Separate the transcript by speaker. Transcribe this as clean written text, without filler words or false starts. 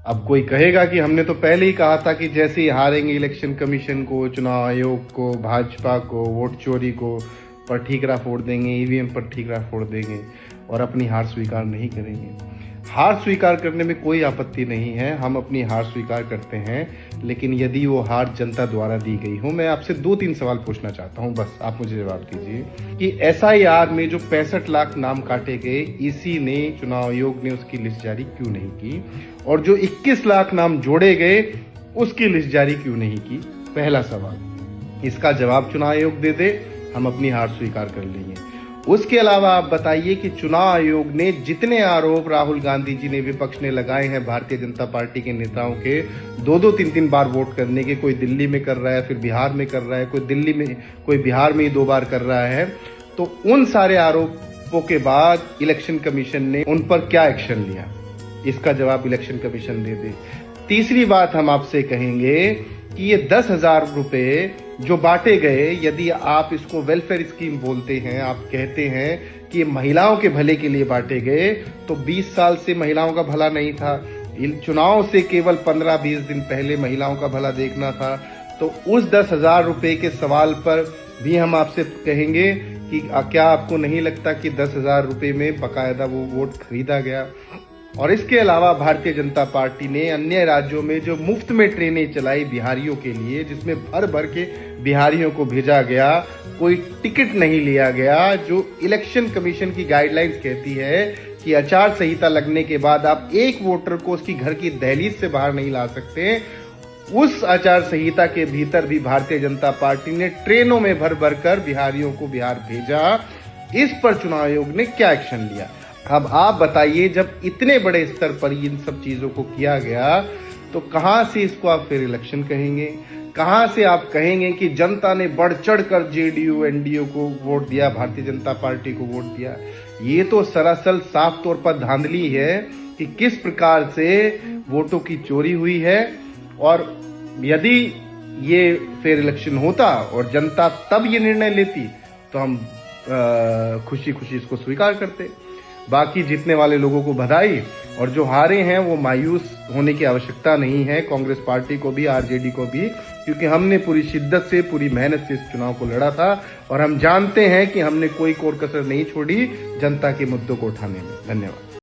Speaker 1: अब कोई कहेगा कि हमने तो पहले ही कहा था कि जैसे ही हारेंगे इलेक्शन कमीशन को, चुनाव आयोग को, भाजपा को, वोट चोरी को पर ठीकरा फोड़ देंगे, ईवीएम पर ठीकरा फोड़ देंगे और अपनी हार स्वीकार नहीं करेंगे। हार स्वीकार करने में कोई आपत्ति नहीं है, हम अपनी हार स्वीकार करते हैं, लेकिन यदि वो हार जनता द्वारा दी गई हो। मैं आपसे 2-3 सवाल पूछना चाहता हूं, बस आप मुझे जवाब दीजिए कि एसआईआर में जो 65 लाख नाम काटे गए, ईसी ने, चुनाव आयोग ने उसकी लिस्ट जारी क्यों नहीं की, और जो 21 लाख नाम जोड़े गए उसकी लिस्ट जारी क्यों नहीं की? पहला सवाल, इसका जवाब चुनाव आयोग दे दे, हम अपनी हार स्वीकार कर लेंगे। उसके अलावा आप बताइए कि चुनाव आयोग ने जितने आरोप राहुल गांधी जी ने, विपक्ष ने लगाए हैं भारतीय जनता पार्टी के नेताओं के 2-2, 3-3 बार वोट करने के, कोई दिल्ली में कर रहा है, फिर बिहार में कर रहा है, कोई दिल्ली में, कोई बिहार में ही 2 बार कर रहा है, तो उन सारे आरोपों के बाद इलेक्शन कमीशन ने उन पर क्या एक्शन लिया? इसका जवाब इलेक्शन कमीशन दे दे। तीसरी बात हम आपसे कहेंगे कि ये 10,000 रुपए जो बांटे गए, यदि आप इसको वेलफेयर स्कीम बोलते हैं, आप कहते हैं कि ये महिलाओं के भले के लिए बांटे गए, तो 20 साल से महिलाओं का भला नहीं था, इन चुनाव से केवल 15-20 दिन पहले महिलाओं का भला देखना था। तो उस 10,000 रुपए के सवाल पर भी हम आपसे कहेंगे कि क्या आपको नहीं लगता कि 10,000 रुपए में बकायदा वो वोट खरीदा गया? और इसके अलावा भारतीय जनता पार्टी ने अन्य राज्यों में जो मुफ्त में ट्रेनें चलाई बिहारियों के लिए, जिसमें भर भर के बिहारियों को भेजा गया, कोई टिकट नहीं लिया गया, जो इलेक्शन कमीशन की गाइडलाइंस कहती है कि आचार संहिता लगने के बाद आप एक वोटर को उसकी घर की दहलीज से बाहर नहीं ला सकते, उस आचार संहिता के भीतर भी भारतीय जनता पार्टी ने ट्रेनों में भर भर कर बिहारियों को बिहार भेजा। इस पर चुनाव आयोग ने क्या एक्शन लिया? अब आप बताइए, जब इतने बड़े स्तर पर इन सब चीजों को किया गया, तो कहां से इसको आप फिर इलेक्शन कहेंगे? कहां से आप कहेंगे कि जनता ने बढ़ चढ़ कर जेडीयू, एनडीए को वोट दिया, भारतीय जनता पार्टी को वोट दिया? ये तो सरासर साफ तौर पर धांधली है कि किस प्रकार से वोटों की चोरी हुई है। और यदि ये फेयर इलेक्शन होता और जनता तब ये निर्णय लेती, तो हम खुशी खुशी इसको स्वीकार करते। बाकी जीतने वाले लोगों को बधाई, और जो हारे हैं वो मायूस होने की आवश्यकता नहीं है, कांग्रेस पार्टी को भी, आरजेडी को भी, क्योंकि हमने पूरी शिद्दत से, पूरी मेहनत से इस चुनाव को लड़ा था और हम जानते हैं कि हमने कोई कोर कसर नहीं छोड़ी जनता के मुद्दों को उठाने में। धन्यवाद।